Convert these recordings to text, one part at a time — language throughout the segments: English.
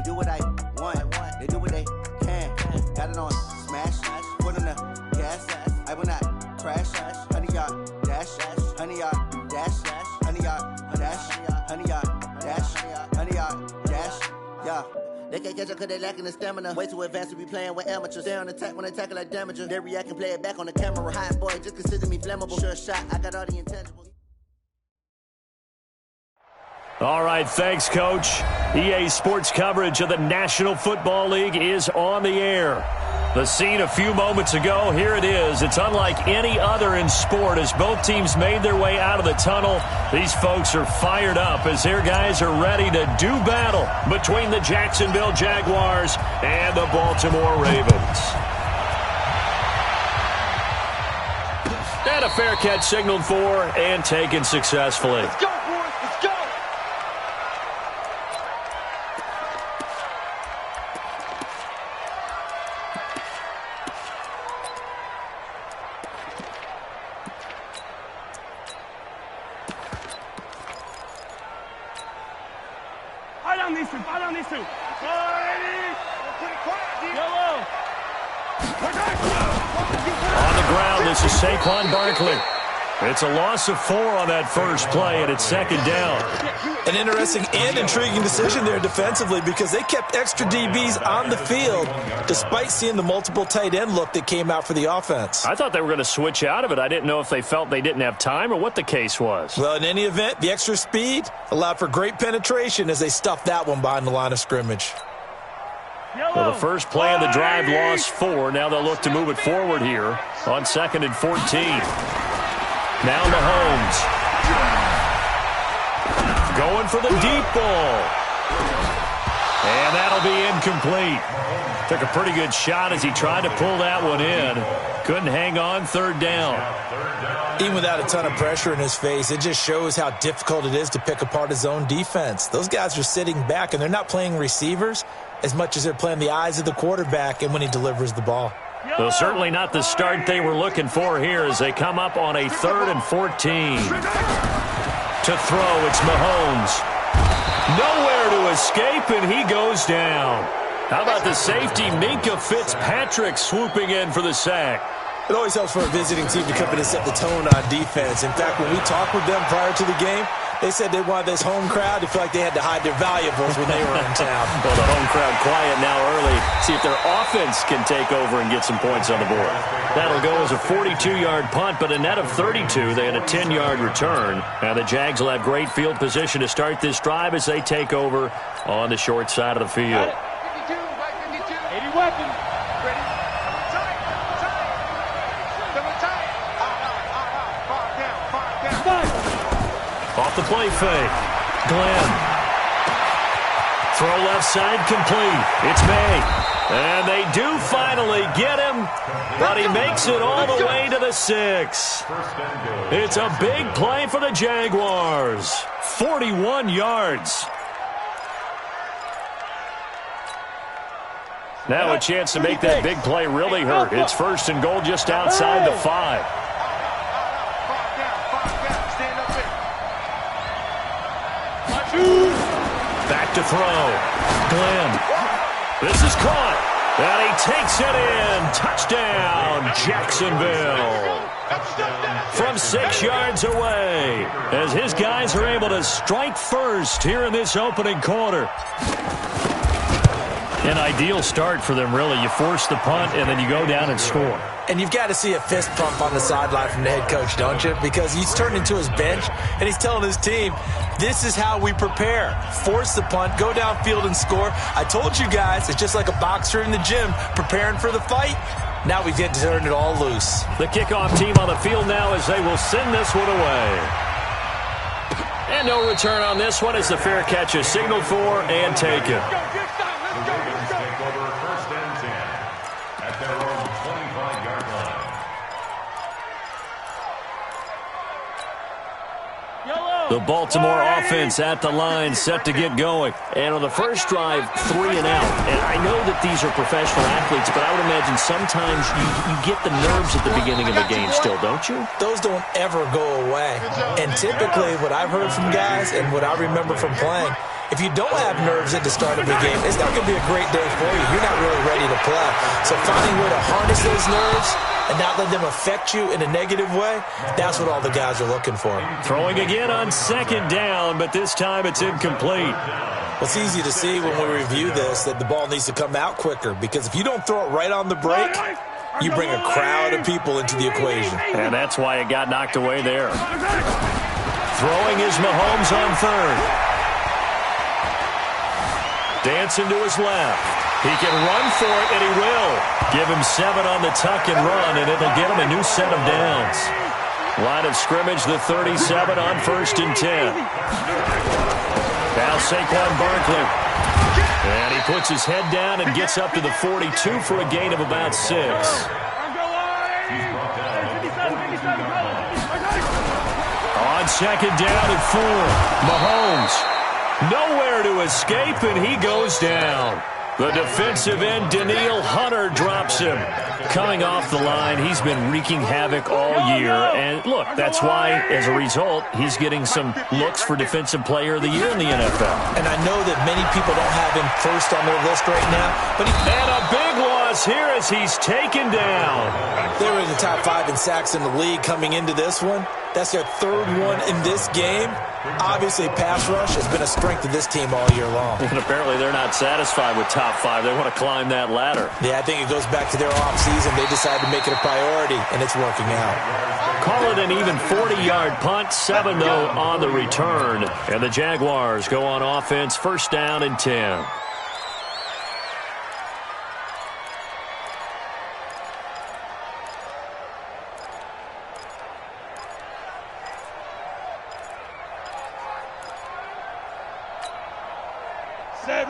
do what I want. They do what they can. Got it on smash. Put on the gas. I will not crash. 100 yard dash. 100 yard dash. 100 yard dash. 100 yard dash. 100 yard dash. Yeah. They can't catch up because they lacking the stamina. Way too advanced to be playing with amateurs. They on attack when they tackle like damager. They react and play it back on the camera. Hot boy, just consider me flammable. Sure shot, I got all the intangibles. All right, thanks, Coach. EA Sports coverage of the National Football League is on the air. The scene a few moments ago, here it is. It's unlike any other in sport as both teams made their way out of the tunnel. These folks are fired up as their guys are ready to do battle between the Jacksonville Jaguars and the Baltimore Ravens. And a fair catch signaled for and taken successfully. Let's go, boys. Let's go. Fire on these two. Yellow. On the ground, this is Saquon Barkley. It's a loss of 4 on that first play, and it's second down. An interesting and intriguing decision there defensively because they kept extra DBs on the field despite seeing the multiple tight end look that came out for the offense. I thought they were going to switch out of it. I didn't know if they felt they didn't have time or what the case was. Well, in any event, the extra speed allowed for great penetration as they stuffed that one behind the line of scrimmage. Well, the first play of the drive lost 4. Now they'll look to move it forward here on 2nd and 14. Now Mahomes. Going for the deep ball. And that'll be incomplete. Took a pretty good shot as he tried to pull that one in. Couldn't hang on, 3rd down. Even without a ton of pressure in his face, it just shows how difficult it is to pick apart his own defense. Those guys are sitting back, and they're not playing receivers as much as they're playing the eyes of the quarterback and when he delivers the ball. Well, certainly not the start they were looking for here as they come up on a 3rd and 14. To throw, it's Mahomes. Nowhere to escape, and he goes down. How about the safety, Minkah Fitzpatrick, swooping in for the sack? It always helps for a visiting team to come in and set the tone on defense. In fact, when we talked with them prior to the game, they said they wanted this home crowd to feel like they had to hide their valuables when they were in town. Well, the home crowd quiet now early. See if their offense can take over and get some points on the board. That'll go as a 42-yard punt, but a net of 32. They had a 10-yard return. Now the Jags will have great field position to start this drive as they take over on the short side of the field. 52, right 52. 80 weapons. Ready? Off the play fake. Glenn. Throw left side complete. It's May. And they do finally get him, but he makes it all the way to the 6. It's a big play for the Jaguars. 41 yards. Now a chance to make that big play really hurt. It's 1st and goal just outside the 5. Back to throw. Glenn. This is caught. And he takes it in. Touchdown, Jacksonville. From 6 yards away. As his guys are able to strike first here in this opening quarter. An ideal start for them, really. You force the punt, and then you go down and score. And you've got to see a fist pump on the sideline from the head coach, don't you? Because he's turned into his bench, and he's telling his team, this is how we prepare. Force the punt, go downfield and score. I told you guys, it's just like a boxer in the gym preparing for the fight. Now we get to turn it all loose. The kickoff team on the field now as they will send this one away. And no return on this one as the fair catch is signaled for and taken. The Baltimore offense at the line, set to get going. And on the first drive, 3 and out. And I know that these are professional athletes, but I would imagine sometimes you get the nerves at the beginning of the game still, don't you? Those don't ever go away. And typically what I've heard from guys and what I remember from playing, If you don't have nerves at the start of the game, it's not going to be a great day for you. You're not really ready to play. So finding a way to harness those nerves and not let them affect you in a negative way, that's what all the guys are looking for. Throwing again on second down, but this time it's incomplete. Well, it's easy to see when we review this that the ball needs to come out quicker, because if you don't throw it right on the break, you bring a crowd of people into the equation. And that's why it got knocked away there. Throwing is Mahomes on third. Dancing to his left. He can run for it, and he will. Give him 7 on the tuck and run, and it'll get him a new set of downs. Line of scrimmage, the 37 on 1st and 10. Now Saquon Barkley. And he puts his head down and gets up to the 42 for a gain of about 6. On second down and 4, Mahomes. Nowhere to escape, and he goes down. The defensive end, Danielle Hunter, drops him. Coming off the line, he's been wreaking havoc all year. And look, that's why, as a result, he's getting some looks for Defensive Player of the Year in the NFL. And I know that many people don't have him first on their list right now. But and a big loss here as he's taken down. They were in the top 5 in sacks in the league coming into this one. That's their 3rd one in this game. Obviously, pass rush has been a strength of this team all year long. And apparently they're not satisfied with top 5. They want to climb that ladder. Yeah, I think it goes back to their offseason. They decided to make it a priority, and it's working out. Call it an even 40-yard punt, 7 though on the return. And the Jaguars go on offense, 1st down and 10.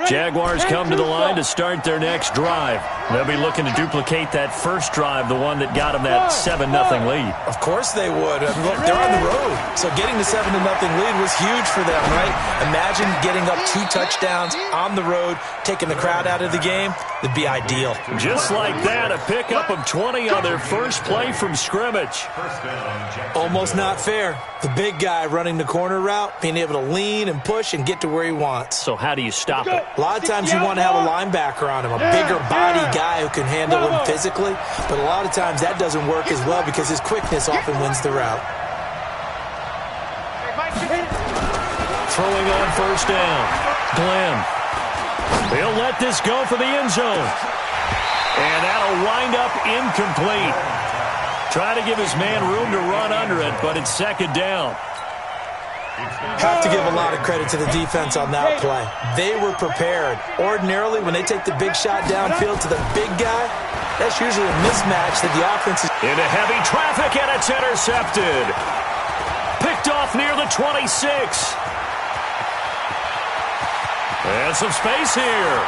Jaguars come to the line to start their next drive. They'll be looking to duplicate that first drive, the one that got them that 7-0 lead. Of course they would. I mean, look, they're on the road. So getting the 7-0 lead was huge for them, right? Imagine getting up 2 touchdowns on the road, taking the crowd out of the game. It'd be ideal. Just like that, a pickup of 20 on their first play from scrimmage. Almost not fair. The big guy running the corner route, being able to lean and push and get to where he wants. So how do you stop it? A lot of times you want to have a linebacker on him, a bigger body guy who can handle him physically. But a lot of times that doesn't work as well because his quickness often wins the route. Throwing on 1st down. Glenn. He'll let this go for the end zone. And that'll wind up incomplete. Try to give his man room to run under it, but it's 2nd down. Have to give a lot of credit to the defense on that play. They were prepared. Ordinarily, when they take the big shot downfield to the big guy, that's usually a mismatch that the offense is... Into heavy traffic, and it's intercepted. Picked off near the 26. And some space here.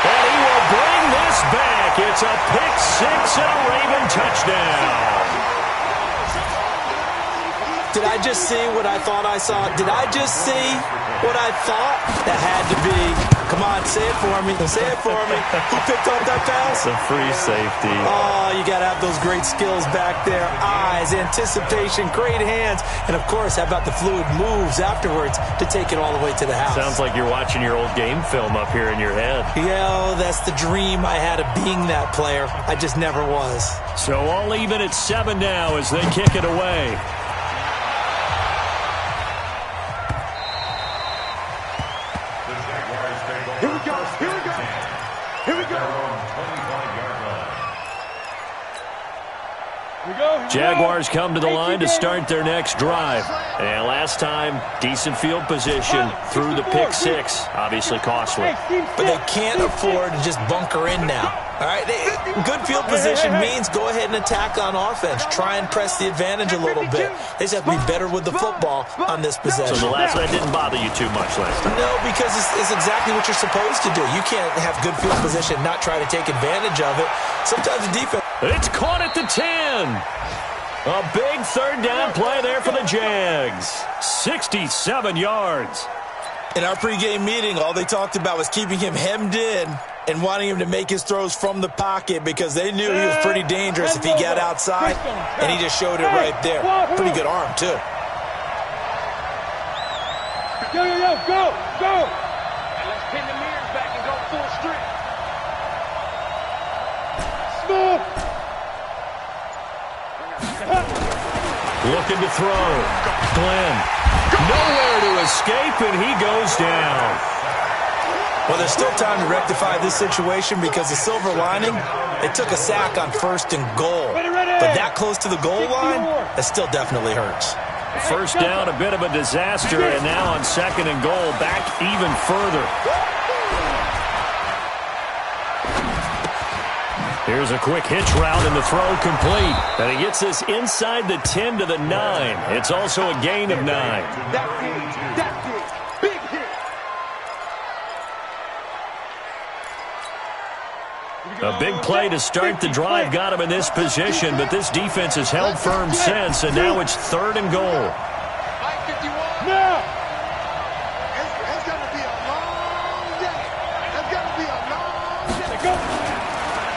And he will bring this back. It's a pick 6 and a Raven touchdown. Did I just see what I thought I saw? Did I just see what I thought? That had to be. Come on, say it for me. Say it for me. Who picked up that pass? It's a free safety. Oh, you got to have those great skills back there. Eyes, anticipation, great hands. And, of course, how about the fluid moves afterwards to take it all the way to the house? Sounds like you're watching your old game film up here in your head. Yeah, that's the dream I had of being that player. I just never was. So all even at 7 now as they kick it away. Jaguars come to the line to start their next drive. And last time, decent field position through the pick 6. Obviously costly. But they can't afford to just bunker in now. All right, good field position means go ahead and attack on offense. Try and press the advantage a little bit. They just have to be better with the football on this possession. So the last one didn't bother you too much last time? No, because it's exactly what you're supposed to do. You can't have good field position and not try to take advantage of it. Sometimes the defense... It's caught at the 10. A big 3rd down play there for the Jags. 67 yards. In our pregame meeting, all they talked about was keeping him hemmed in and wanting him to make his throws from the pocket because they knew he was pretty dangerous if he got outside, and he just showed it right there. Pretty good arm, too. Go, go, go, go! go. And let's pin the mirrors back and go full strength. Smooth. Looking to throw. Glenn. Nowhere to escape, and he goes down. Well, there's still time to rectify this situation because the silver lining, it took a sack on 1st and goal. But that close to the goal line, that still definitely hurts. First down, a bit of a disaster, and now on 2nd and goal, back even further. Here's a quick hitch route, and the throw complete. And he gets this inside the 10 to the 9. It's also a gain of 9. That's it. Big hit. A big play to start the drive got him in this position, but this defense has held firm since, and now it's 3rd and goal. Now. It's going to be a long day. It's going to be a long day. Go.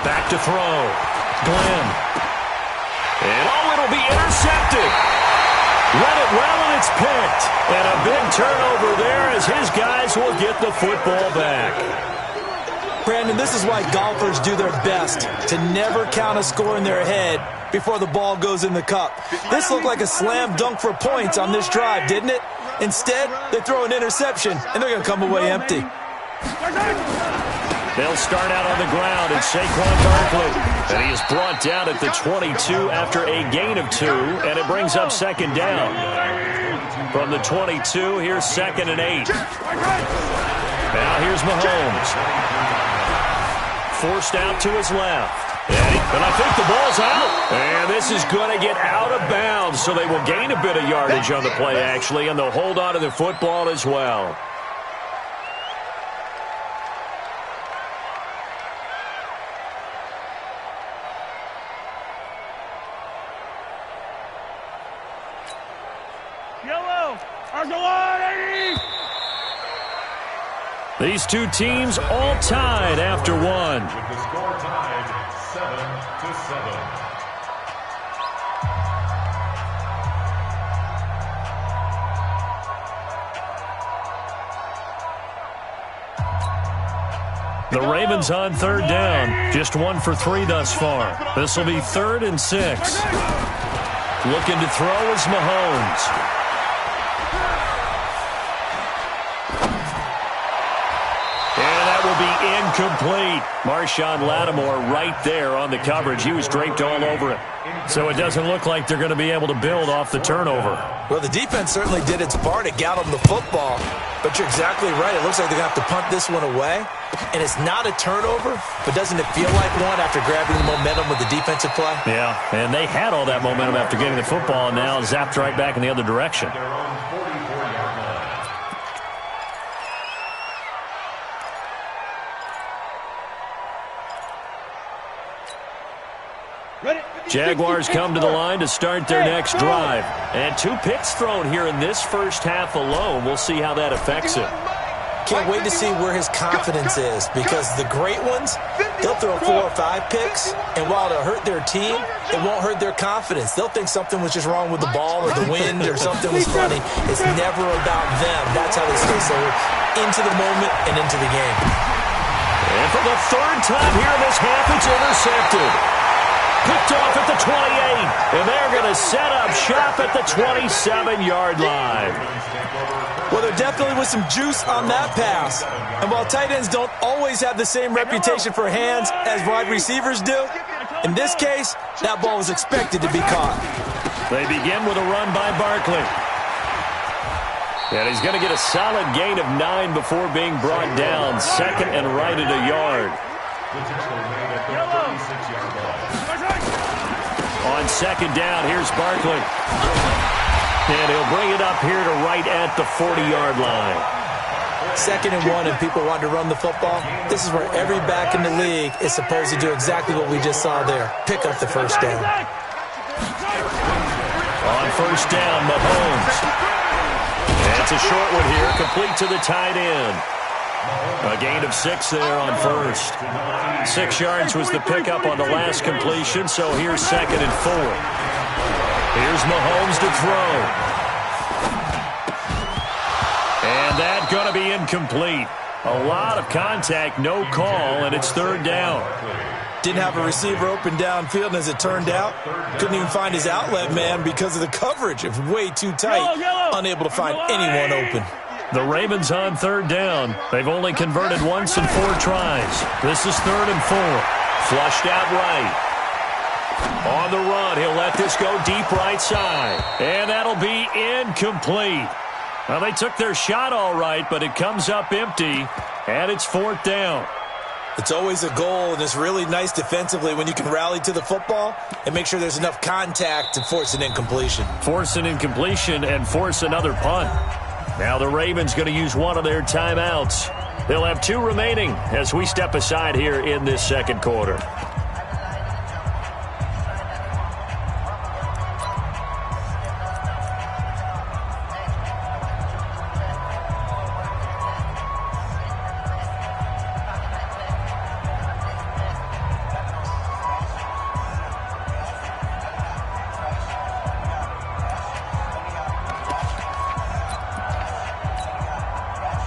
Back to throw. Glenn. And it'll be intercepted. Read it well, and it's picked. And a big turnover there as his guys will get the football back. Brandon, this is why golfers do their best to never count a score in their head before the ball goes in the cup. This looked like a slam dunk for points on this drive, didn't it? Instead, they throw an interception, and they're going to come away empty. They'll start out on the ground, and Saquon Barkley. And he is brought down at the 22 after a gain of 2, and it brings up 2nd down. From the 22, here's 2nd and 8. Now here's Mahomes. Forced out to his left. And I think the ball's out. And this is going to get out of bounds, so they will gain a bit of yardage on the play, actually, and they'll hold on to the football as well. Yellow. Argelani. These two teams all tied after one. With the score tied 7-7. The Ravens on 3rd down. Just 1 for 3 thus far. This will be 3rd and 6. Looking to throw is Mahomes. Will be incomplete. Marshawn Lattimore right there on the coverage. He was draped all over it. So it doesn't look like they're going to be able to build off the turnover. Well, the defense certainly did its part to gather the football. But you're exactly right. It looks like they're going to have to punt this one away. And it's not a turnover, but doesn't it feel like one after grabbing the momentum with the defensive play? Yeah, and they had all that momentum after getting the football, and now zapped right back in the other direction. Jaguars come to the line to start their next drive. And 2 picks thrown here in this first half alone. We'll see how that affects it. Can't wait to see where his confidence is, because the great ones, they'll throw 4 or 5 picks, and while it'll hurt their team, it won't hurt their confidence. They'll think something was just wrong with the ball or the wind or something was funny. It's never about them. That's how they stay so into the moment and into the game. And for the 3rd time here in this half, it's intercepted. Picked off at the 28, and they're going to set up shop at the 27-yard line. Well, there definitely was some juice on that pass. And while tight ends don't always have the same reputation for hands as wide receivers do, in this case, that ball was expected to be caught. They begin with a run by Barkley. And he's going to get a solid gain of 9 before being brought down. 2nd and right at a yard. On 2nd down, here's Barkley. And he'll bring it up here to right at the 40-yard line. 2nd and 1, and people want to run the football. This is where every back in the league is supposed to do exactly what we just saw there. Pick up the first down. On 1st down, Mahomes. And it's a short one here, complete to the tight end. A gain of 6 there on 1st. 6 yards was the pickup on the last completion, so here's 2nd and 4. Here's Mahomes to throw. And that's going to be incomplete. A lot of contact, no call, and it's third down. Didn't have a receiver open downfield, and as it turned out, couldn't even find his outlet man because of the coverage. It was way too tight, unable to find anyone open. The Ravens on third down. They've only converted once in 4 tries. This is 3rd and 4. Flushed out right. On the run, he'll let this go deep right side. And that'll be incomplete. Well, they took their shot all right, but it comes up empty, and it's 4th down. It's always a goal, and it's really nice defensively when you can rally to the football and make sure there's enough contact to force an incompletion. Force an incompletion and force another punt. Now the Ravens going to use one of their timeouts. They'll have 2 remaining as we step aside here in this second quarter.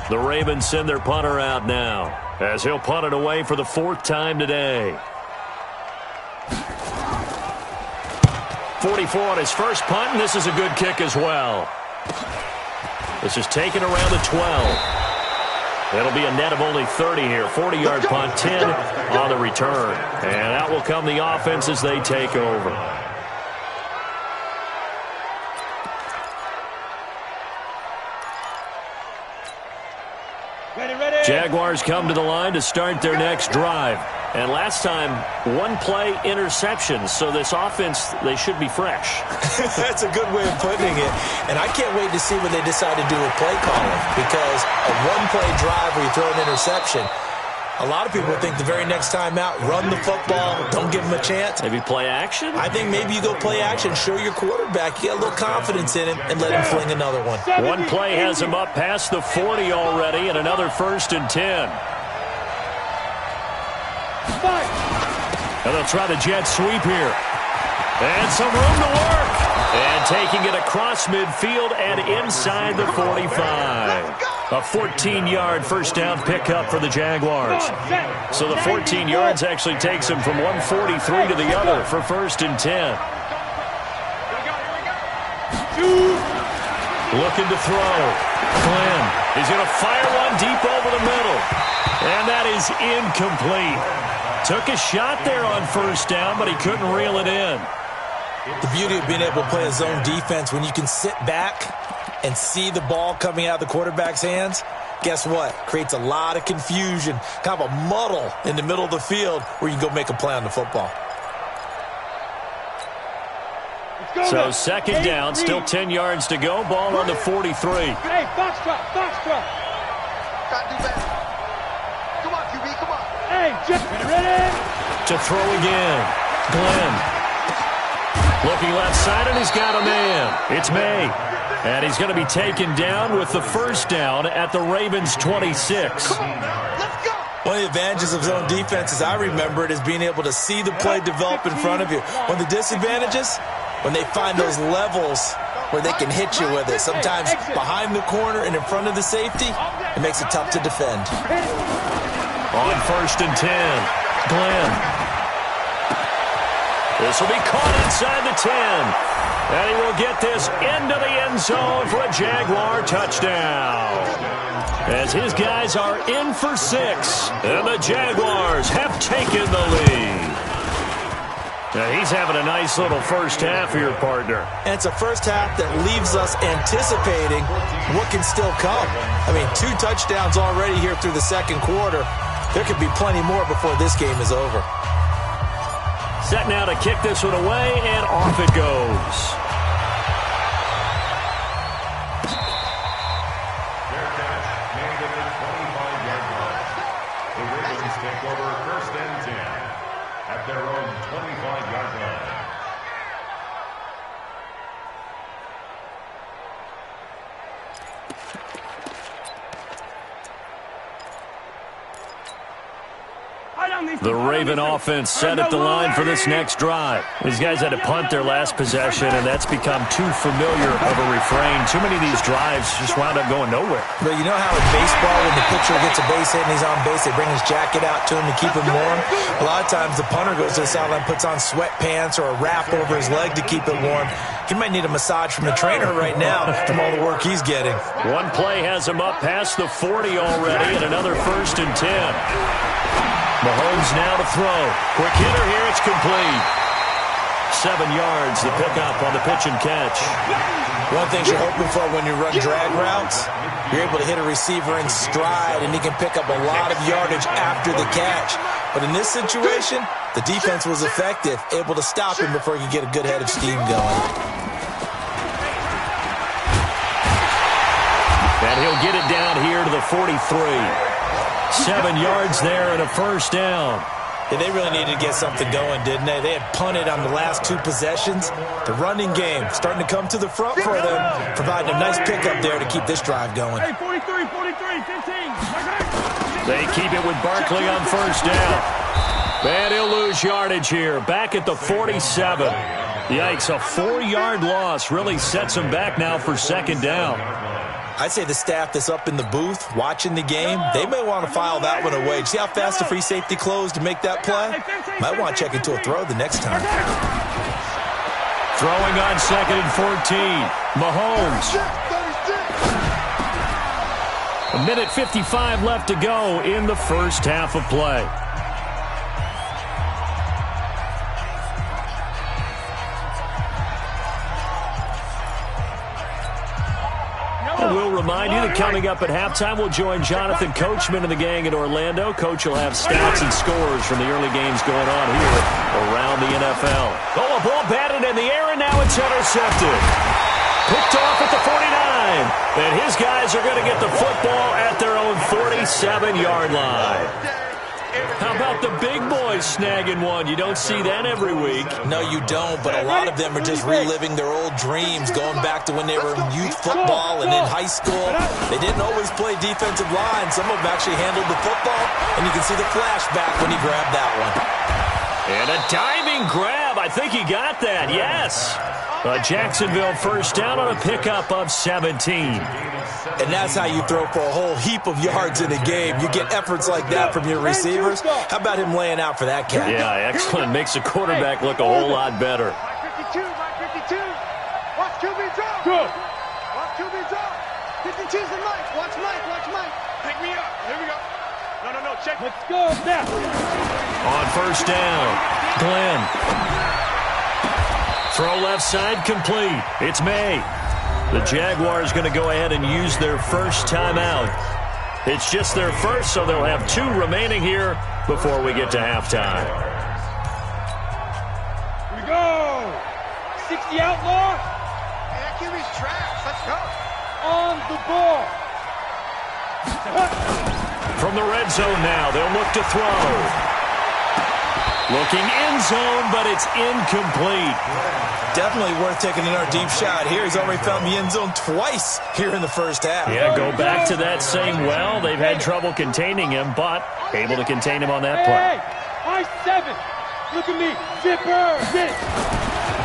The Ravens send their punter out now as he'll punt it away for the 4th time today. 44 on his first punt, and this is a good kick as well. This is taken around the 12. It'll be a net of only 30 here. 40-yard punt, 10 on the return. And out will come the offense as they take over. Jaguars come to the line to start their next drive. And last time, 1-play interceptions. So this offense, they should be fresh. That's a good way of putting it. And I can't wait to see what they decide to do with play calling. Because a 1-play drive where you throw an interception, a lot of people think the very next time out, run the football, don't give them a chance. Maybe play action? I think maybe you go play action, show your quarterback, you get a little confidence in him, and let him fling another one. 1 play has him up past the 40 already, and another 1st and 10. And they'll try the jet sweep here. And some room to work. And taking it across midfield and inside the 45. A 14-yard first down pickup for the Jaguars. So the 14 yards actually takes him from 143 to the other for 1st and 10. Looking to throw. Glenn is going to fire one deep over the middle. And that is incomplete. Took a shot there on 1st down, but he couldn't reel it in. The beauty of being able to play a zone defense when you can sit back and see the ball coming out of the quarterback's hands, guess what? Creates a lot of confusion, kind of a muddle in the middle of the field where you can go make a play on the football. So 2nd down, still 10 yards to go. Ball on the 43. Hey, box trap. Gotta do better. Come on, QB, come on. Hey, Jeff, ready? To throw again. Glenn. Looking left side, and he's got a man. It's May. And he's going to be taken down with the 1st down at the Ravens' 26. Come on, let's go. One of the advantages of zone defense, as I remember it, is being able to see the play develop in front of you. One of the disadvantages, when they find those levels where they can hit you with it, sometimes behind the corner and in front of the safety, it makes it tough to defend. On 1st and 10, Glenn. This will be caught inside the 10. And he will get this into the end zone for a Jaguar touchdown. As his guys are in for 6. And the Jaguars have taken the lead. Now he's having a nice little first half here, partner. And it's a first half that leaves us anticipating what can still come. I mean, 2 touchdowns already here through the second quarter. There could be plenty more before this game is over. Set now to kick this one away, and off it goes. Their catch made at the 25-yard line. The Ravens take over 1st and 10 at their own 25-yard line. The Raven offense set at the line for this next drive. These guys had to punt their last possession, and that's become too familiar of a refrain. Too many of these drives just wound up going nowhere. But you know how in baseball, when the pitcher gets a base hit and he's on base, they bring his jacket out to him to keep him warm? A lot of times the punter goes to the sideline, puts on sweatpants or a wrap over his leg to keep it warm. He might need a massage from the trainer right now from all the work he's getting. One play has him up past the 40 already, and another 1st and 10. Mahomes now to throw. Quick hitter here, it's complete. 7 yards, the pickup on the pitch and catch. One thing you're hoping for when you run drag routes, you're able to hit a receiver in stride, and he can pick up a lot of yardage after the catch. But in this situation, the defense was effective, able to stop him before he could get a good head of steam going. And he'll get it down here to the 43. 7 yards there and a 1st down. Yeah, they really needed to get something going, didn't they? They had punted on the last 2 possessions. The running game starting to come to the front for them, providing a nice pickup there to keep this drive going. Hey, 43, 15. They keep it with Barkley on 1st down. And he'll lose yardage here. Back at the 47. Yikes, a 4-yard loss really sets him back now for 2nd down. I'd say the staff that's up in the booth watching the game, they may want to file that one away. See how fast the free safety closed to make that play? Might want to check into a throw the next time. Throwing on 2nd and 14. Mahomes. 1:55 left to go in the first half of play. We'll remind you that coming up at halftime, we'll join Jonathan Coachman and the gang in Orlando. Coach will have stats and scores from the early games going on here around the NFL. Oh, a ball batted in the air, and now it's intercepted. Picked off at the 49. And his guys are going to get the football at their own 47-yard line. How about the big boys snagging one? You don't see that every week. No, you don't, but a lot of them are just reliving their old dreams, going back to when they were in youth football and in high school. They didn't always play defensive line. Some of them actually handled the football, and you can see the flashback when he grabbed that one. And a diving grab. I think he got that, yes. Jacksonville 1st down on a pickup of 17. And that's how you throw for a whole heap of yards in a game. You get efforts like that from your receivers. How about him laying out for that catch? Yeah, excellent. Makes the quarterback look a whole lot better. 52. Watch QB drop. Good. Watch QB drop. 52's the Mike. Watch Mike. Pick me up. Here we go. No. Check. Let's go now. On 1st down, Glenn. Throw left side complete. It's May. The Jaguars going to go ahead and use their first timeout. It's just their first, so they'll have 2 remaining here before we get to halftime. Here we go. 60 outlaw. Hey, that QB's trash. Let's go. On the ball. From the red zone now, they'll look to throw. Looking end zone, but it's incomplete. Definitely worth taking another deep shot here. He's already found the end zone twice here in the first half. Yeah, go back to that same well. They've had trouble containing him, but able to contain him on that play. Hey, I7. Look at me. Zipper. Zip.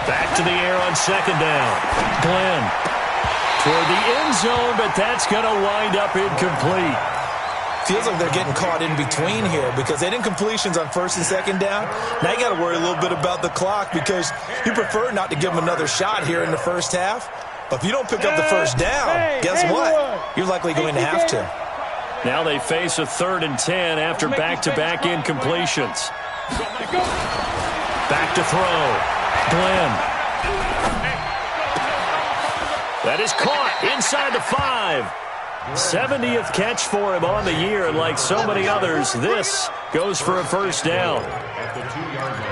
Back to the air on 2nd down. Glenn toward the end zone, but that's going to wind up incomplete. Feels like they're getting caught in between here because they didn't completions on 1st and 2nd down. Now you got to worry a little bit about the clock because you prefer not to give them another shot here in the first half. But if you don't pick up the 1st down, guess what? You're likely going to have to. Now they face a 3rd and 10 after back-to-back incompletions. Back to throw. Glenn. That is caught inside the 5. 70th catch for him on the year, and like so many others, this goes for a 1st down.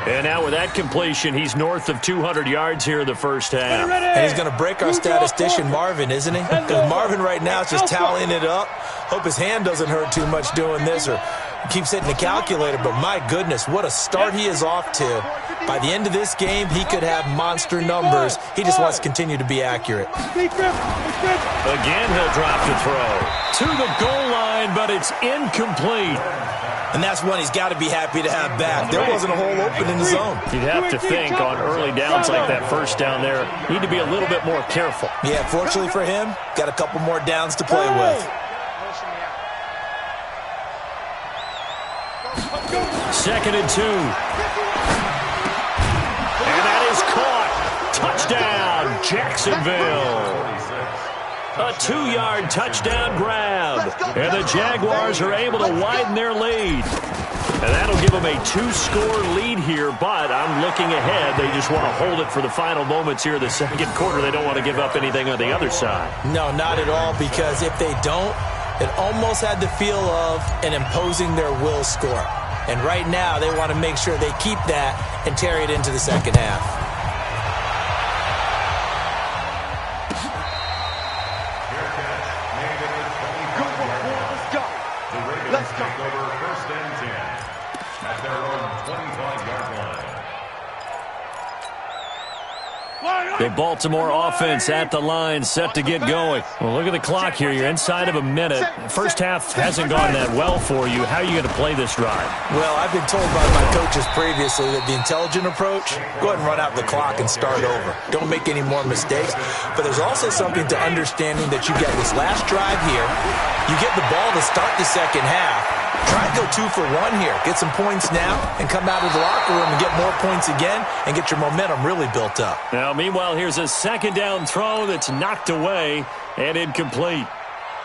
And now with that completion, he's north of 200 yards here in the first half. And he's going to break our statistician, Marvin, isn't he? Because Marvin right now is just tallying it up. Hope his hand doesn't hurt too much doing this or keeps hitting the calculator, but my goodness, what a start he is off to. By the end of this game, he could have monster numbers. He just wants to continue to be accurate. Again, he'll drop to throw. To the goal line, but it's incomplete. And that's one he's got to be happy to have back. There wasn't a hole open in the zone. You'd have to think on early downs like that first down there, need to be a little bit more careful. Yeah, fortunately for him, got a couple more downs to play with. Second and 2. And that is caught. Touchdown, Jacksonville. A 2-yard touchdown grab. And the Jaguars are able to widen their lead. And that'll give them a 2-score lead here, but I'm looking ahead. They just want to hold it for the final moments here of the second quarter. They don't want to give up anything on the other side. No, not at all, because if they don't, it almost had the feel of an imposing their will score. And right now, they want to make sure they keep that and carry it into the second half. Let's take over first and 10 at their own 25-yard line. The Baltimore offense at the line, set to get going. Well, look at the clock here. You're inside of a minute. First half hasn't gone that well for you. How are you going to play this drive? Well, I've been told by my coaches previously that the intelligent approach, go ahead and run out the clock and start over. Don't make any more mistakes. But there's also something to understanding that you get this last drive here. You get the ball to start the second half. Try to go 2 for 1 here. Get some points now and come out of the locker room and get more points again and get your momentum really built up. Now, meanwhile, here's a second down throw that's knocked away and incomplete.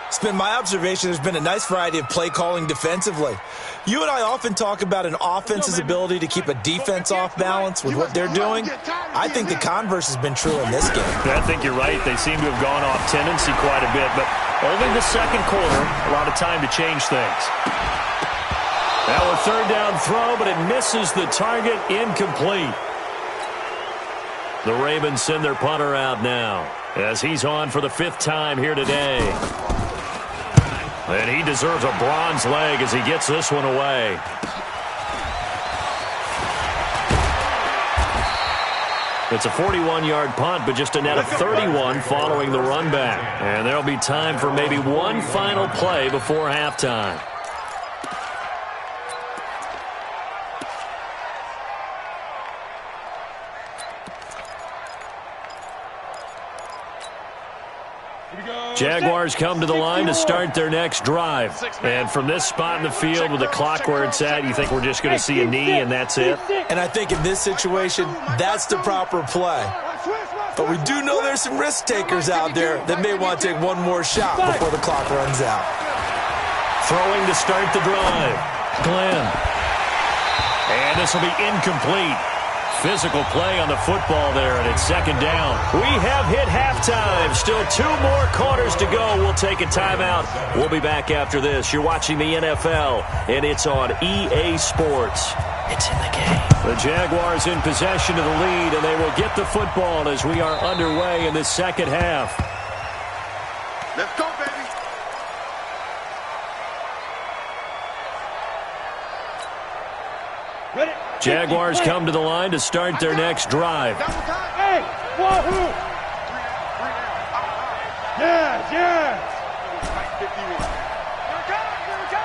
It's been my observation there's been a nice variety of play calling defensively. You and I often talk about an offense's ability to keep a defense off balance with what they're doing. I think the converse has been true in this game. I think you're right. They seem to have gone off tendency quite a bit, but only the second quarter, a lot of time to change things. Now a third down throw, but it misses the target, incomplete. The Ravens send their punter out now as he's on for the 5th time here today. And he deserves a bronze leg as he gets this one away. It's a 41-yard punt, but just a net of 31 following the run back. And there'll be time for maybe one final play before halftime. Jaguars come to the line to start their next drive. And from this spot in the field with the clock where it's at, you think we're just going to see a knee and that's it? And I think in this situation, that's the proper play. But we do know there's some risk takers out there that may want to take one more shot before the clock runs out. Throwing to start the drive. Glenn. And this will be incomplete. Physical play on the football there, and it's second down. We have hit halftime. Still 2 more quarters to go. We'll take a timeout. We'll be back after this. You're watching the NFL, and it's on EA Sports. It's in the game. The Jaguars in possession of the lead, and they will get the football as we are underway in the second half. Let's go, baby. Ready? Jaguars come to the line to start their next drive. Hey, wahoo! Yes, yes! 51. Here we go,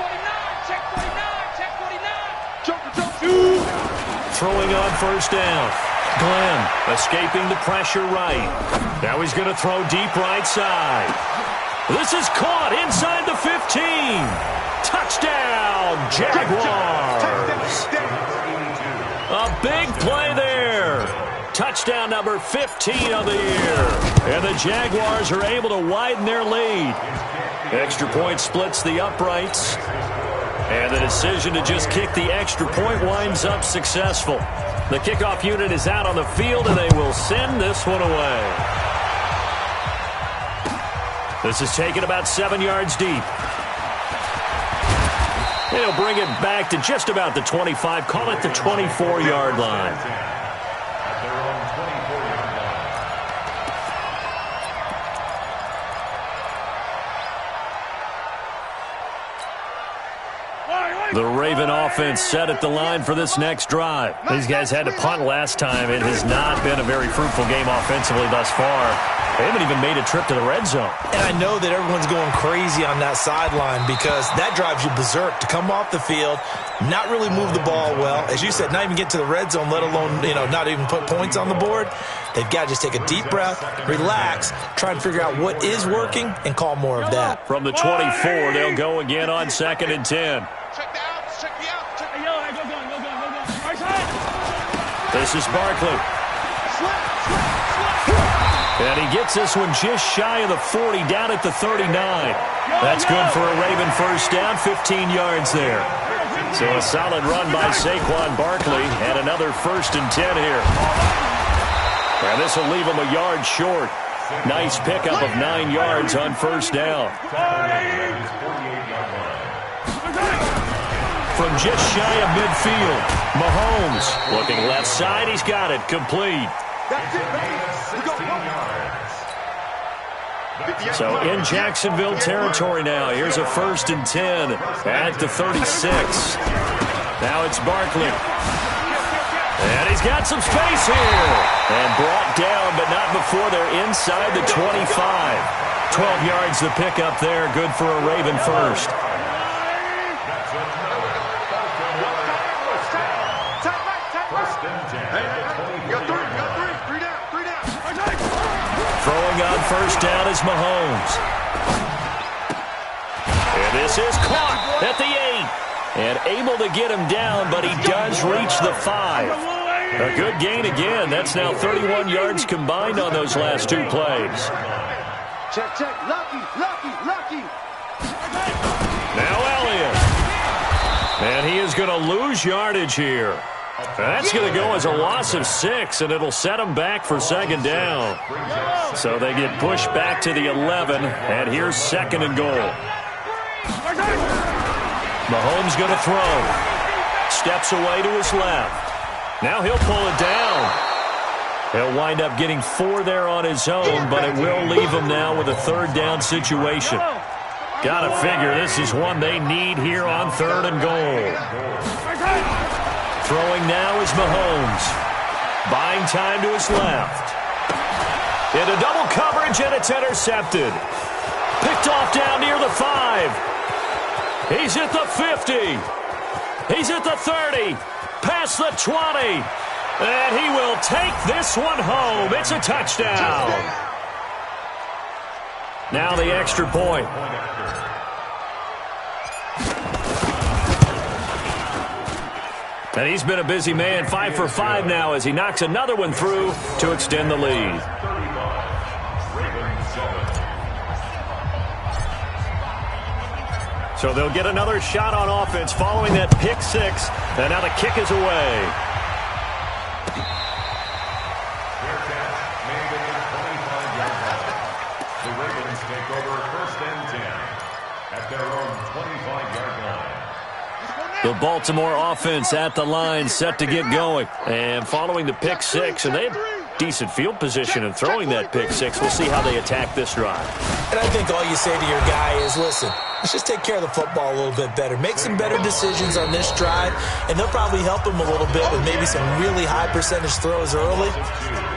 49, check 49, check 49. Throwing on first down. Glenn escaping the pressure right. Now he's going to throw deep right side. This is caught inside the 15. Touchdown, Jaguars. A big play there. Touchdown number 15 of the year. And the Jaguars are able to widen their lead. Extra point splits the uprights. And the decision to just kick the extra point winds up successful. The kickoff unit is out on the field, and they will send this one away. This is taken about 7 yards deep. They'll bring it back to just about the 25, call it the 24-yard line. The Raven offense set at the line for this next drive. These guys had to punt last time. It has not been a very fruitful game offensively thus far. They haven't even made a trip to the red zone. And I know that everyone's going crazy on that sideline because that drives you berserk to come off the field, not really move the ball well. As you said, not even get to the red zone, let alone, not even put points on the board. They've got to just take a deep breath, relax, try and figure out what is working, and call more of that. From the 24, they'll go again on 2nd and 10. This is Barkley. And he gets this one just shy of the 40, down at the 39. That's good for a Raven first down, 15 yards there. So a solid run by Saquon Barkley, and another 1st and 10 here. And this will leave him a yard short. Nice pickup of 9 yards on first down. From just shy of midfield, Mahomes looking left side. He's got it complete. So in Jacksonville territory now. Here's a 1st and 10 at the 36. Now it's Barkley. And he's got some space here. And brought down, but not before they're inside the 25. 12 yards the pickup there. Good for a Raven first. Throwing on first down is Mahomes. And this is caught at the 8. And able to get him down, but he does reach the 5. A good gain again. That's now 31 yards combined on those last 2 plays. Check. Lucky. Now Elliott. And he is going to lose yardage here. That's going to go as a loss of 6, and it'll set them back for 2nd down. So they get pushed back to the 11, and here's 2nd and goal. Mahomes going to throw. Steps away to his left. Now he'll pull it down. He'll wind up getting 4 there on his own, but it will leave him now with a 3rd down situation. Gotta figure this is one they need here on 3rd and goal. Throwing now is Mahomes. Buying time to his left. Into double coverage, and it's intercepted. Picked off down near the 5. He's at the 50. He's at the 30. Past the 20. And he will take this one home. It's a touchdown. Now the extra point. And he's been a busy man, 5 for 5 now as he knocks another one through to extend the lead. So they'll get another shot on offense following that pick 6. And now the kick is away. The Ravens take over 1st and 10 at their own 25-yard line. The Baltimore offense at the line, set to get going. And following the pick 6, and they have decent field position in throwing that pick 6. We'll see how they attack this drive. And I think all you say to your guy is, listen, let's just take care of the football a little bit better. Make some better decisions on this drive, and they'll probably help him a little bit with maybe some really high percentage throws early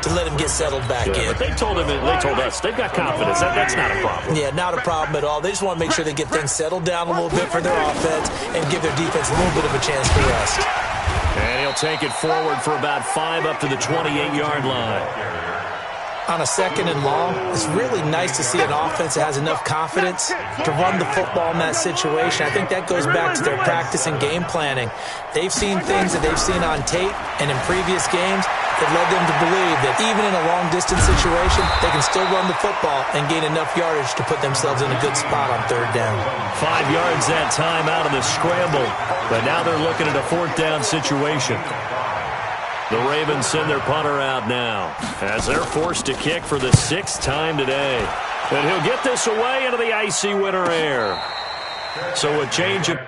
to let him get settled back in. But they told us, they've got confidence. That's not a problem. Yeah, not a problem at all. They just want to make sure they get things settled down a little bit for their offense and give their defense a little bit of a chance to rest. And he'll take it forward for about 5 up to the 28-yard line. On a 2nd and long, it's really nice to see an offense that has enough confidence to run the football in that situation. I think that goes back to their practice and game planning. They've seen things that they've seen on tape and in previous games that led them to believe that even in a long-distance situation, they can still run the football and gain enough yardage to put themselves in a good spot on 3rd down. 5 yards that time out of the scramble, but now they're looking at a 4th down situation. The Ravens send their punter out now as they're forced to kick for the 6th time today. And he'll get this away into the icy winter air. So a change of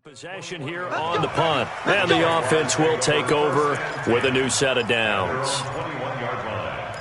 Possession here on the punt. And the offense will take over with a new set of downs. 21-yard line.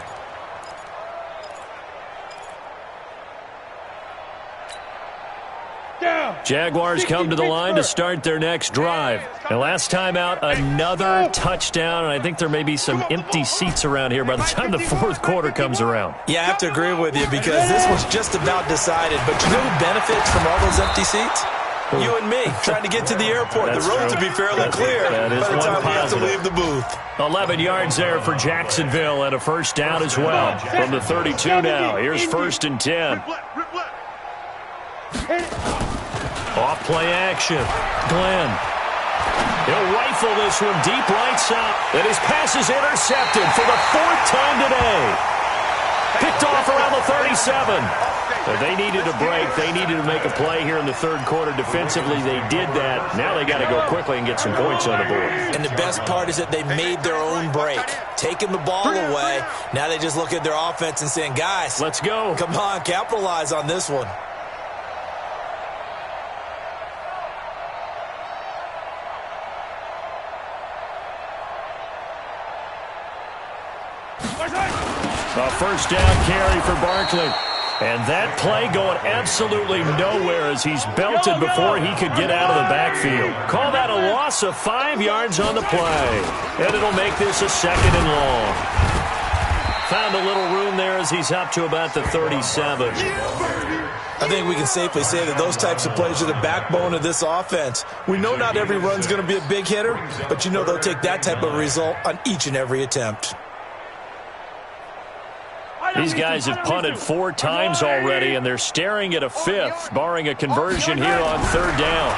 Jaguars come to the line to start their next drive. And last time out, another touchdown. And I think there may be some empty seats around here by the time the fourth quarter comes around. Yeah, I have to agree with you because this was just about decided. But you know who benefits from all those empty seats? You and me, trying to get to the airport. That's the roads true. will be fairly clear That is by the one time we have to positive. leave the booth. 11 yards there for Jacksonville and a first down as well. From the 32 now, here's 1st and 10. Off play action. Glenn. He'll rifle this one deep right side. And his pass is intercepted for the 4th time today. Picked off around the 37. But they needed a break. They needed to make a play here in the third quarter. Defensively, they did that. Now they got to go quickly and get some points on the board. And the best part is that they made their own break. Taking the ball away. Now they just look at their offense and saying, guys, Let's go. come on, capitalize on this one. A first down carry for Barkley. And that play going absolutely nowhere as he's belted before he could get out of the backfield. Call that a loss of 5 yards on the play. And it'll make this a 2nd and long. Found a little room there as he's up to about the 37. I think we can safely say that those types of plays are the backbone of this offense. We know not every run's going to be a big hitter, but you know they'll take that type of result on each and every attempt. These guys have punted 4 times already, and they're staring at a 5th, barring a conversion here on 3rd down.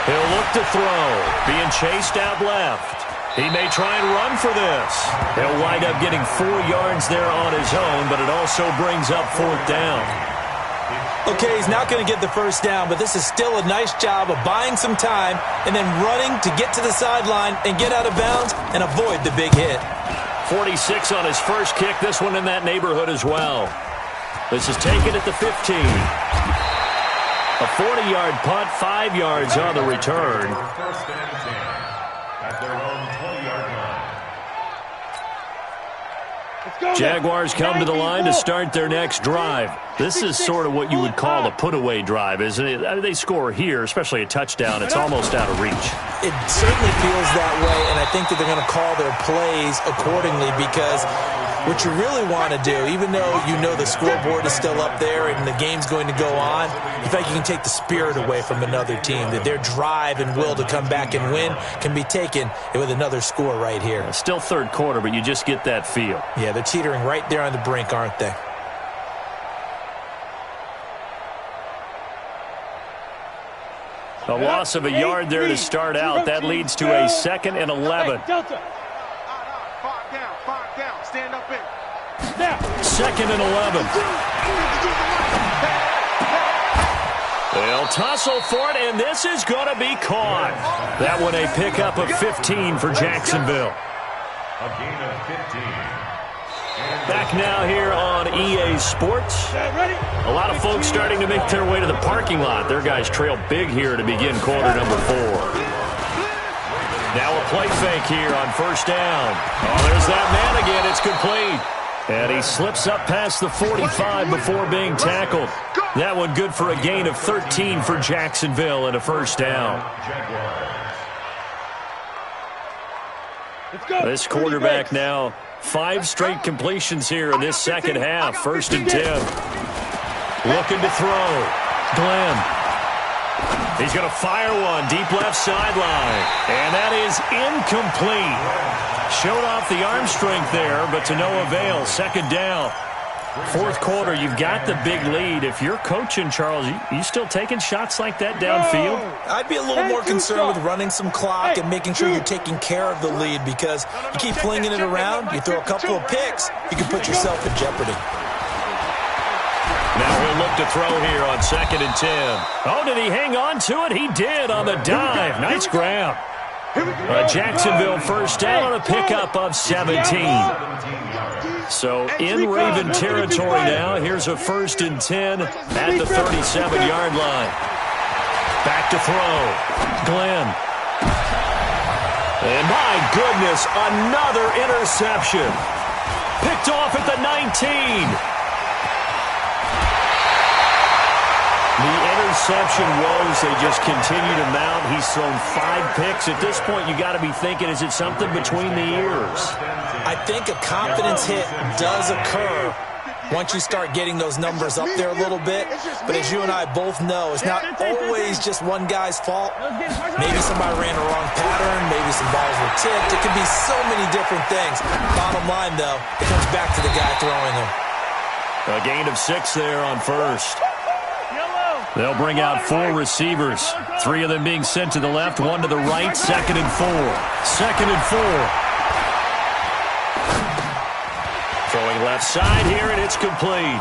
He'll look to throw, being chased out left. He may try and run for this. He'll wind up getting 4 yards there on his own, but it also brings up 4th down. Okay, he's not going to get the first down, but this is still a nice job of buying some time and then running to get to the sideline and get out of bounds and avoid the big hit. 46 on his first kick. This one in that neighborhood as well. This is taken at the 15. A 40-yard punt, 5 yards on the return. 1st and 10 at their own 20-yard line. Jaguars come to the line to start their next drive. This is sort of what you would call a put-away drive, isn't it? I mean, they score here, especially a touchdown. It's almost out of reach. It certainly feels that way, and I think that they're going to call their plays accordingly because what you really want to do, even though you know the scoreboard is still up there and the game's going to go on, in fact, you can take the spirit away from another team, that their drive and will to come back and win can be taken with another score right here. It's still third quarter, but you just get that feel. Yeah, they're teetering right there on the brink, aren't they? A loss of a yard there to start out. That leads to a 2nd and 11. Delta. 5 down. Stand up in. 2nd and 11. They'll tussle for it, and this is going to be caught. That one a pickup of 15 for Jacksonville. A gain of 15. Back now here on EA Sports. A lot of folks starting to make their way to the parking lot. Their guys trail big here to begin quarter number 4. Now a play fake here on 1st down. Oh, there's that man again. It's complete. And he slips up past the 45 before being tackled. That one good for a gain of 13 for Jacksonville and a 1st down. This quarterback now 5 straight completions here in this second half. 1st and 10. Looking to throw. Glenn. He's going to fire one deep left sideline. And that is incomplete. Showed off the arm strength there, but to no avail. 2nd down. 4th quarter, you've got the big lead. If you're coaching, Charles, you still taking shots like that downfield? I'd be a little more concerned with running some clock and making sure you're taking care of the lead because you keep flinging it around, you throw a couple of picks, you can put yourself in jeopardy. Now he'll look to throw here on 2nd and 10. Oh, did he hang on to it? He did on the dive. Nice grab. Jacksonville 1st down on a pickup of 17. So in Raven territory now. Here's a 1st and 10 at the 37-yard line. Back to throw. Glenn. And my goodness, another interception. Picked off at the 19. The interception woes, they just continue to mount. He's thrown 5 picks. At this point, you got to be thinking, is it something between the ears? I think a confidence hit does occur once you start getting those numbers up there a little bit. But as you and I both know, it's not always just one guy's fault. Maybe somebody ran a wrong pattern. Maybe some balls were tipped. It could be so many different things. Bottom line, though, it comes back to the guy throwing them. A gain of 6 there on first. They'll bring out 4 receivers. 3 of them being sent to the left, 1 to the right. 2nd and 4. 2nd and 4. Throwing left side here, and it's complete.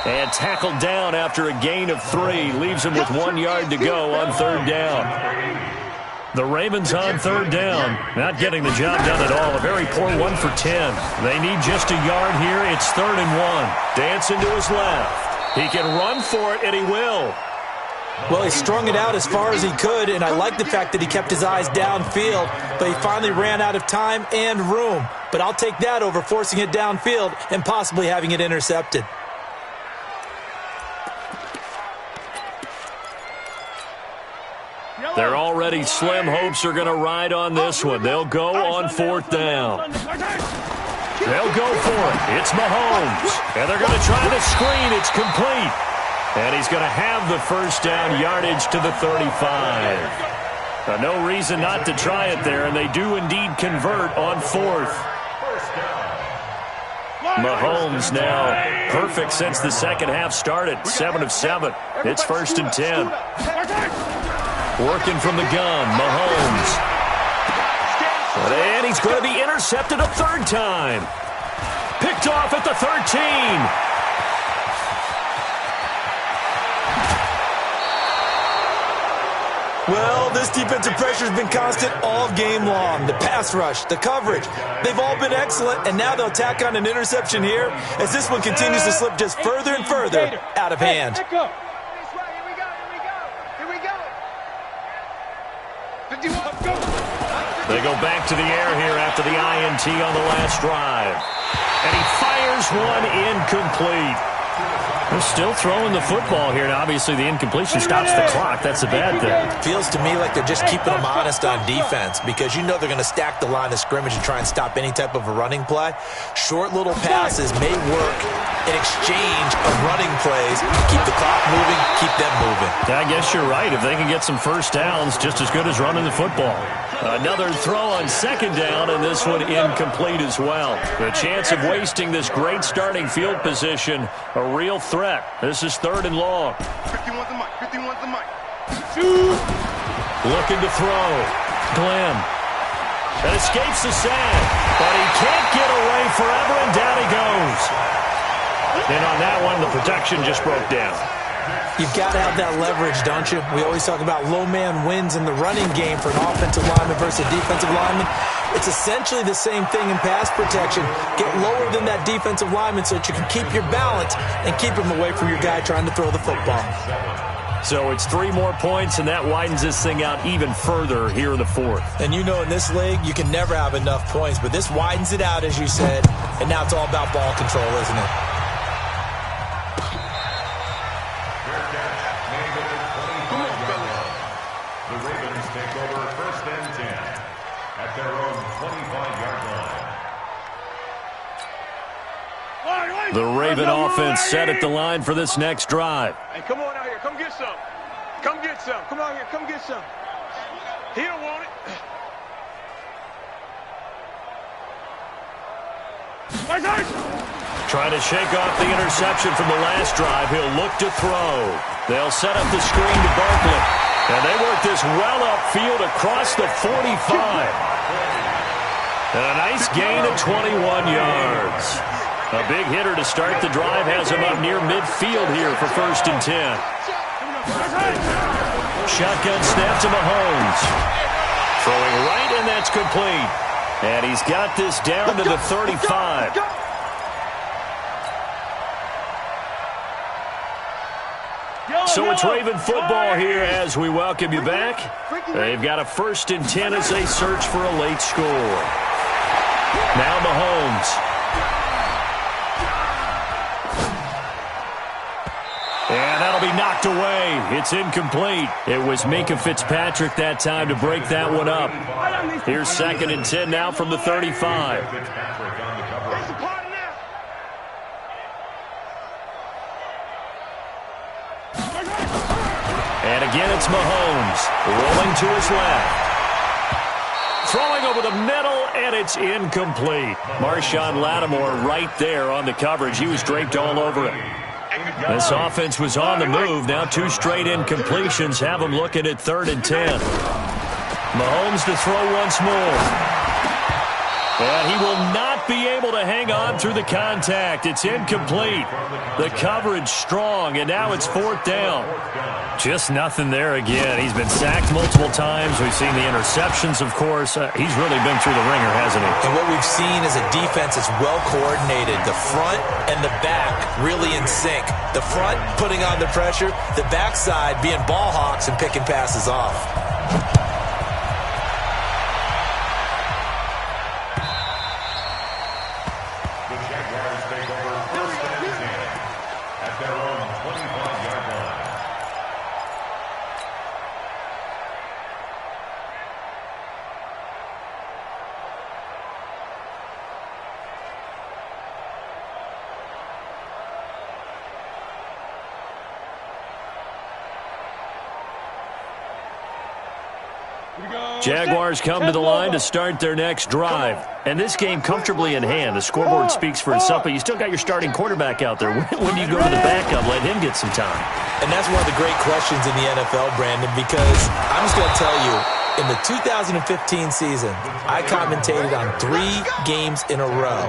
And tackled down after a gain of 3. Leaves him with 1 yard to go on 3rd down. The Ravens on 3rd down. Not getting the job done at all. A very poor 1 for 10. They need just a yard here. It's 3rd and 1. Dancing to his left. He can run for it, and he will. Well, he strung it out as far as he could, and I like the fact that he kept his eyes downfield, but he finally ran out of time and room. But I'll take that over forcing it downfield and possibly having it intercepted. They're already slim hopes are going to ride on this one. They'll go on 4th down. They'll go for it. It's Mahomes. And they're going to try the screen. It's complete. And he's going to have the first down yardage to the 35. No reason not to try it there, and they do indeed convert on 4th. Mahomes now perfect since the second half started. 7 of 7. It's 1st and 10. Working from the gun, Mahomes. And he's going to be intercepted a 3rd time. Picked off at the 13. Well, this defensive pressure has been constant all game long. The pass rush, the coverage, they've all been excellent, and now they'll tack on an interception here as this one continues to slip just further and further out of hand. They go back to the air here after the INT on the last drive. And he fires one incomplete. They're still throwing the football here, and obviously the incompletion stops the clock. That's a bad thing. Feels to me like they're just keeping them honest on defense because you know they're going to stack the line of scrimmage and try and stop any type of a running play. Short little passes may work in exchange of running plays. Keep the clock moving, keep them moving. I guess you're right. If they can get some first downs, just as good as running the football. Another throw on 2nd down, and this one incomplete as well. The chance of wasting this great starting field position, a real threat. This is 3rd and long. 51's the mic. 51's the mic. Looking to throw. Glenn. That escapes the sack, but he can't get away forever, and down he goes. And on that one, the protection just broke down. You've got to have that leverage, don't you? We always talk about low man wins in the running game for an offensive lineman versus a defensive lineman. It's essentially the same thing in pass protection. Get lower than that defensive lineman so that you can keep your balance and keep him away from your guy trying to throw the football. So it's 3 more points, and that widens this thing out even further here in the 4th. And you know in this league, you can never have enough points, but this widens it out, as you said, and now it's all about ball control, isn't it? The Ravens take over 1st and 10 at their own 25-yard line. The Raven offense set at the line for this next drive. Hey, come on out here. Come get some. Come get some. Come out here. Come get some. He don't want it. Trying to shake off the interception from the last drive. He'll look to throw. They'll set up the screen to Barkley. And they work this well upfield across the 45. And a nice gain of 21 yards. A big hitter to start the drive has him up near midfield here for 1st and 10. Shotgun snap to Mahomes. Throwing right, and that's complete. And he's got this down to the 35. So it's Raven football here as we welcome you back. They've got a 1st and 10 as they search for a late score. Now Mahomes. And that'll be knocked away. It's incomplete. It was Minkah Fitzpatrick that time to break that one up. Here's 2nd and 10 now from the 35. And again, it's Mahomes rolling to his left. Throwing over the middle, and it's incomplete. Marshawn Lattimore right there on the coverage. He was draped all over it. This offense was on the move. Now 2 straight incompletions have them looking at 3rd and 10. Mahomes to throw once more. And he will not be able to hang on through the contact. It's incomplete. The coverage strong, and now it's 4th down. Just nothing there again. He's been sacked multiple times. We've seen the interceptions, of course. He's really been through the ringer, hasn't he? And what we've seen is a defense that's well coordinated. The front and the back really in sync. The front putting on the pressure. The backside being ball hawks and picking passes off. Jaguars come to the line to start their next drive. And this game comfortably in hand. The scoreboard speaks for itself, but you still got your starting quarterback out there. When do you go to the backup, let him get some time? And that's one of the great questions in the NFL, Brandon, because I'm just going to tell you, in the 2015 season, I commentated on 3 games in a row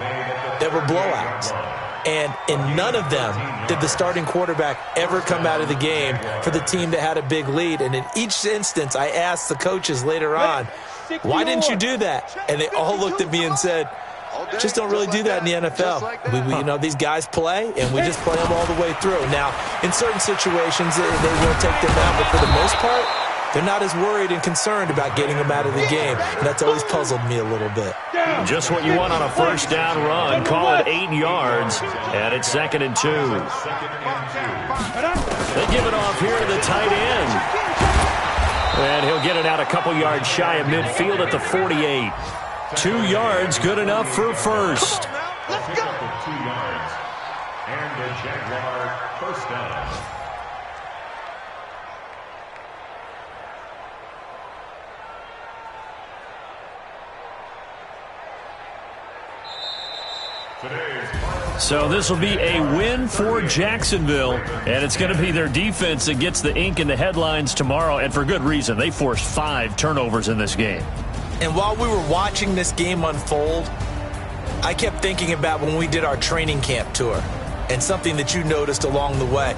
that were blowouts. And in none of them did the starting quarterback ever come out of the game for the team that had a big lead. And in each instance, I asked the coaches later on, why didn't you do that? And they all looked at me and said, just don't really do that in the NFL. You know, these guys play, and we just play them all the way through. Now, in certain situations, they will take them out, but for the most part, they're not as worried and concerned about getting them out of the game. And that's always puzzled me a little bit. Just what you want on a 1st down run. Call it 8 yards, and it's 2nd and 2. They give it off here to the tight end. And he'll get it out a couple yards shy of midfield at the 48. 2 yards, good enough for a first. Let's go. 2 yards. And the Jaguar 1st down. So this will be a win for Jacksonville, and it's going to be their defense that gets the ink in the headlines tomorrow, and for good reason. They forced 5 turnovers in this game. And while we were watching this game unfold, I kept thinking about when we did our training camp tour and something that you noticed along the way.